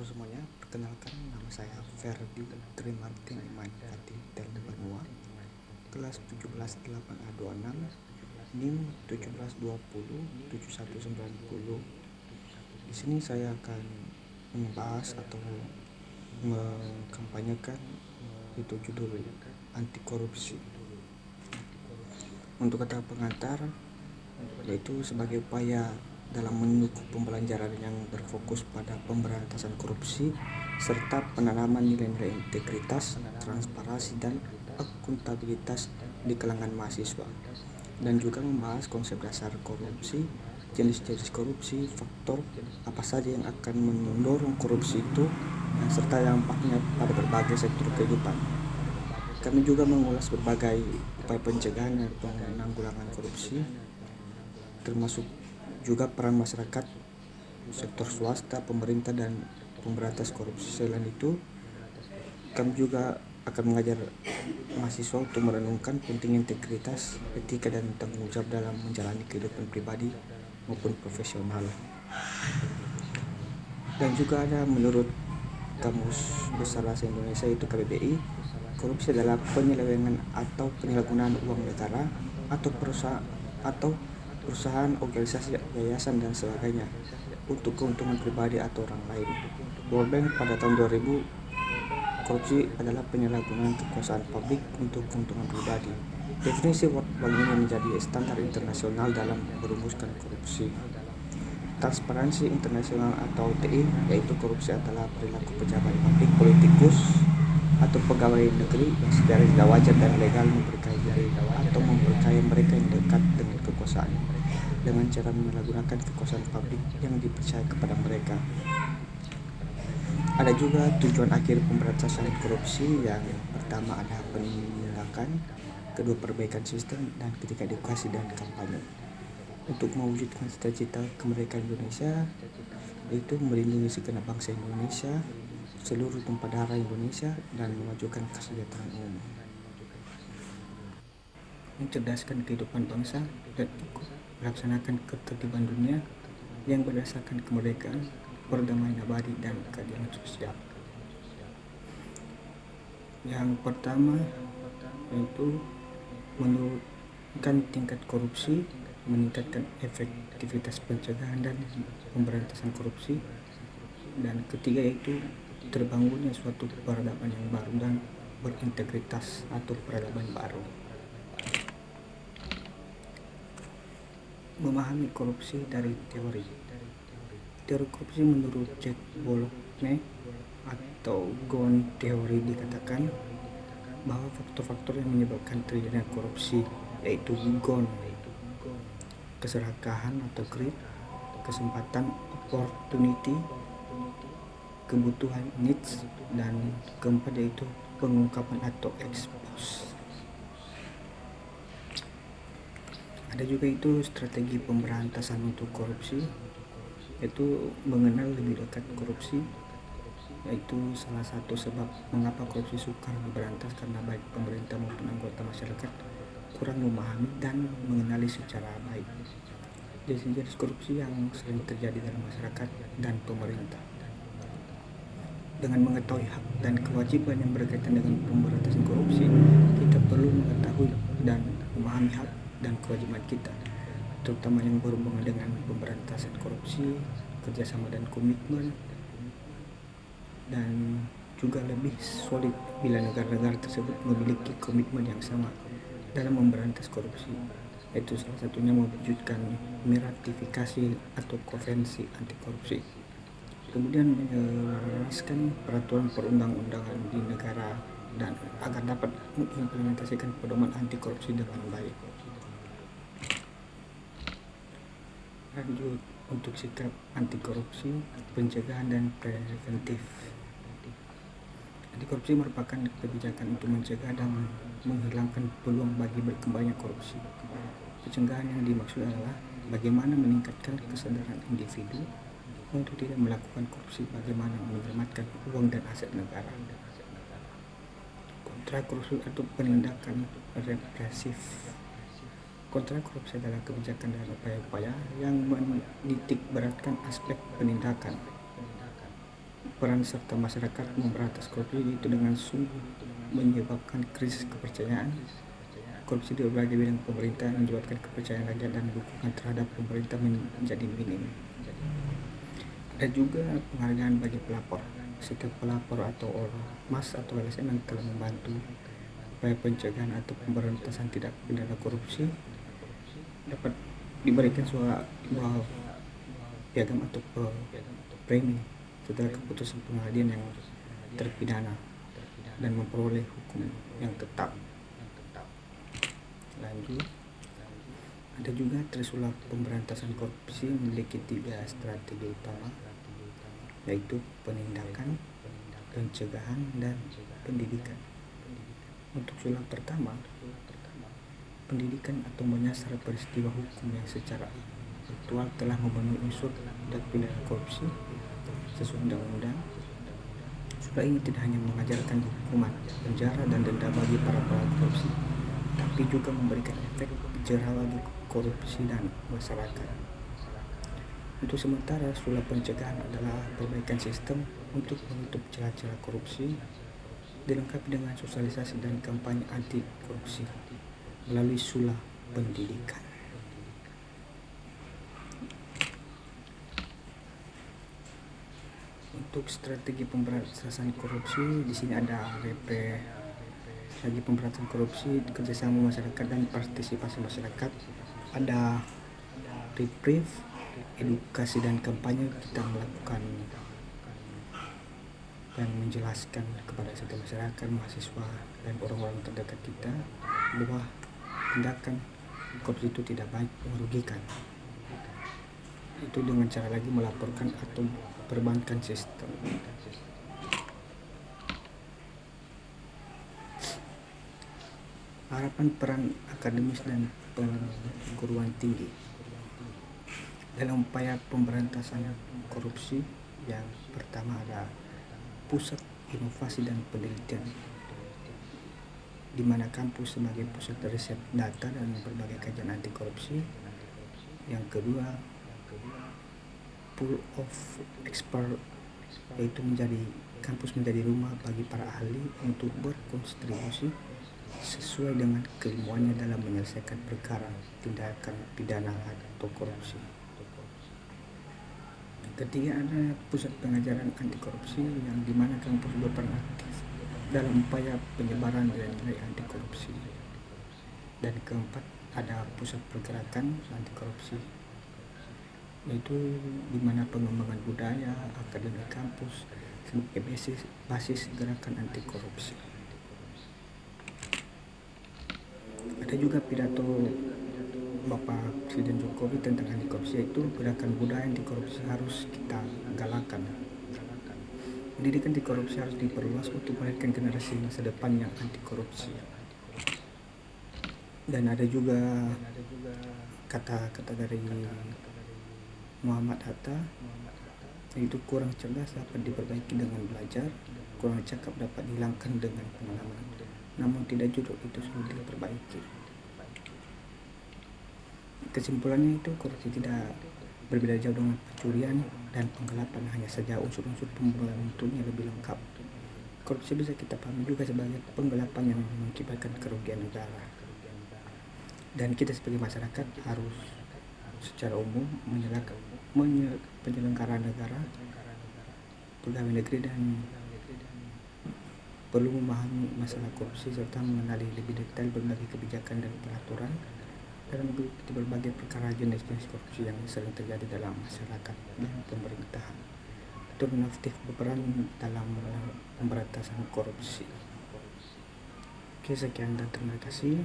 Halo semuanya, perkenalkan nama saya Ferdi Trimartin Iman Fatih dari Banua, kelas 178A26, NIM 17207190. Di sini saya akan membahas atau mengkampanyekan itu judul anti korupsi. Untuk kata pengantar, yaitu sebagai upaya dalam mendukung pembelajaran yang berfokus pada pemberantasan korupsi serta penanaman nilai-nilai integritas, transparansi, dan akuntabilitas di kalangan mahasiswa, dan juga membahas konsep dasar korupsi, jenis-jenis korupsi, faktor apa saja yang akan mendorong korupsi itu, dan serta dampaknya pada berbagai sektor kehidupan. Kami juga mengulas berbagai upaya pencegahan dan penanggulangan korupsi, termasuk juga peran masyarakat, sektor swasta, pemerintah, dan pemberantas korupsi. Selain itu, kami juga akan mengajar mahasiswa untuk merenungkan pentingnya integritas, etika, dan tanggung jawab dalam menjalani kehidupan pribadi maupun profesional. Dan juga ada menurut Kamus Besar Bahasa Indonesia yaitu KBBI, korupsi adalah penyelewengan atau penyalahgunaan uang negara atau perusahaan, organisasi, yayasan, dan sebagainya untuk keuntungan pribadi atau orang lain. World Bank pada tahun 2000, korupsi adalah penyalahgunaan kekuasaan publik untuk keuntungan pribadi. Definisi World Bank ini menjadi standar internasional dalam merumuskan korupsi. Transparansi Internasional atau TI, yaitu korupsi adalah perilaku pejabat publik, politikus, atau pegawai negeri yang secara tidak wajar dan legal memperkaya diri atau memperkaya mereka yang dekat dengan kekuasaan dengan cara menyalahgunakan kekuasaan publik yang dipercaya kepada mereka. Ada juga tujuan akhir pemberantasan korupsi, yang pertama ada penindakan, kedua perbaikan sistem, dan ketiga edukasi dan kampanye. Untuk mewujudkan cita-cita kemerdekaan Indonesia, yaitu melindungi segenap bangsa Indonesia, seluruh tumpah darah Indonesia, dan memajukan kesejahteraan umum, mencerdaskan kehidupan bangsa, dan melaksanakan ketertiban dunia yang berdasarkan kemerdekaan, perdamaian abadi, dan keadilan sosial. Yang pertama yaitu menurunkan tingkat korupsi, meningkatkan efektivitas pencegahan dan pemberantasan korupsi, dan ketiga yaitu terbangunnya suatu peradaban yang baru dan berintegritas atau peradaban baru. Memahami korupsi dari teori. Teori korupsi menurut Jack Bologna atau Ghosn teori dikatakan bahwa faktor-faktor yang menyebabkan terjadinya korupsi yaitu Ghosn: keserakahan atau greed, kesempatan opportunity, kebutuhan needs, dan keempat yaitu pengungkapan atau expose. Ada juga itu strategi pemberantasan untuk korupsi, yaitu mengenal lebih dekat korupsi, yaitu salah satu sebab mengapa korupsi sukar diberantas karena baik pemerintah maupun anggota masyarakat kurang memahami dan mengenali secara baik jenis-jenis korupsi yang sering terjadi dalam masyarakat dan pemerintah. Dengan mengetahui hak dan kewajiban yang berkaitan dengan pemberantasan korupsi, kita perlu mengetahui dan memahami hak dan kewajiban kita, terutama yang berhubungan dengan pemberantasan korupsi, kerjasama dan komitmen, dan juga lebih solid bila negara-negara tersebut memiliki komitmen yang sama dalam memberantas korupsi, yaitu salah satunya mewujudkan meratifikasi atau konvensi anti korupsi, kemudian menyelaraskan peraturan perundang-undangan di negara dan agar dapat mengimplementasikan pedoman anti korupsi dengan baik. Lanjut, untuk sikap anti korupsi, pencegahan dan preventif. Anti korupsi merupakan kebijakan untuk mencegah dan menghilangkan peluang bagi berkembangnya korupsi. Pencegahan yang dimaksud adalah bagaimana meningkatkan kesadaran individu untuk tidak melakukan korupsi, bagaimana menyelamatkan uang dan aset negara. Kontra korupsi atau penindakan represif. Kontra korupsi adalah kebijakan dan upaya-upaya yang menitik beratkan aspek penindakan, peran serta masyarakat memberantas korupsi itu dengan sungguh menyebabkan krisis kepercayaan. Korupsi di berbagai bidang pemerintahan menyebabkan kepercayaan rakyat dan dukungan terhadap pemerintah menjadi minim. Ada juga penghargaan bagi pelapor. Setiap pelapor atau ormas atau LSM yang telah membantu upaya pencegahan atau pemberantasan tindak pidana korupsi dapat diberikan sebuah piagam atau premi setelah keputusan pengadilan yang terpidana dan memperoleh hukum yang tetap. Lanjut, ada juga Trisula Pemberantasan Korupsi memiliki 3 strategi utama, yaitu penindakan, pencegahan, dan pendidikan. Untuk sula pertama, pendidikan atau menyasar peristiwa hukum yang secara aktual telah memenuhi unsur tindak pidana korupsi sesuai undang-undang. Sula ini tidak hanya mengajarkan hukuman penjara dan denda bagi para pelaku korupsi, tapi juga memberikan efek jerah bagi korupsi dan masyarakat. Untuk sementara, sula pencegahan adalah perbaikan sistem untuk menutup celah-celah korupsi, dilengkapi dengan sosialisasi dan kampanye anti korupsi melalui sula pendidikan. Untuk strategi pemberantasan korupsi, di sini ada strategi pemberantasan korupsi, kerjasama masyarakat dan partisipasi masyarakat. Ada reprieve, edukasi dan kampanye. Kita melakukan dan menjelaskan kepada setiap masyarakat, mahasiswa dan orang-orang terdekat kita bahwa tindakan korupsi itu tidak baik, merugikan. Itu dengan cara lagi melaporkan atau perbankan sistem. Harapan peran akademis dan perguruan tinggi dalam upaya pemberantasan korupsi. Yang pertama ada Pusat Inovasi dan Penelitian, di mana kampus sebagai pusat riset data dan berbagai kajian anti korupsi. Yang kedua, Pool of Expert, yaitu kampus menjadi rumah bagi para ahli untuk berkontribusi sesuai dengan keilmuannya dalam menyelesaikan perkara tindakan pidana atau korupsi. Ketiga, ada pusat pengajaran anti korupsi, yang dimana kampus berperan aktif dalam upaya penyebaran nilai-nilai anti korupsi. Dan keempat, ada pusat pergerakan anti korupsi, yaitu dimana pengembangan budaya akademi kampus sebagai basis gerakan anti korupsi. Ada juga pidato Bapak Presiden Jokowi tentang anti korupsi, yaitu gerakan budaya anti korupsi harus kita galakkan. Pendidikan anti korupsi harus diperluas untuk melahirkan generasi masa depan yang anti korupsi. Dan ada juga kata-kata dari Muhammad Hatta, yaitu kurang cerdas dapat diperbaiki dengan belajar, kurang cakap dapat dihilangkan dengan pengalaman, namun tidak jujur itu sulit diperbaiki. Kesimpulannya itu, korupsi tidak berbeda jauh dengan pencurian dan penggelapan, hanya saja unsur-unsur pembentuknya lebih lengkap. Korupsi bisa kita pahami juga sebagai penggelapan yang mengakibatkan kerugian negara. Dan kita sebagai masyarakat harus secara umum penyelenggara negara, pegawai negeri, dan perlu memahami masalah korupsi serta mengenali lebih detail berbagai kebijakan dan peraturan dalam mengikuti berbagai perkara jenis-jenis korupsi yang sering terjadi dalam masyarakat dan pemerintahan, untuk aktif berperan dalam pemberantasan korupsi. Oke, sekian dan terima kasih.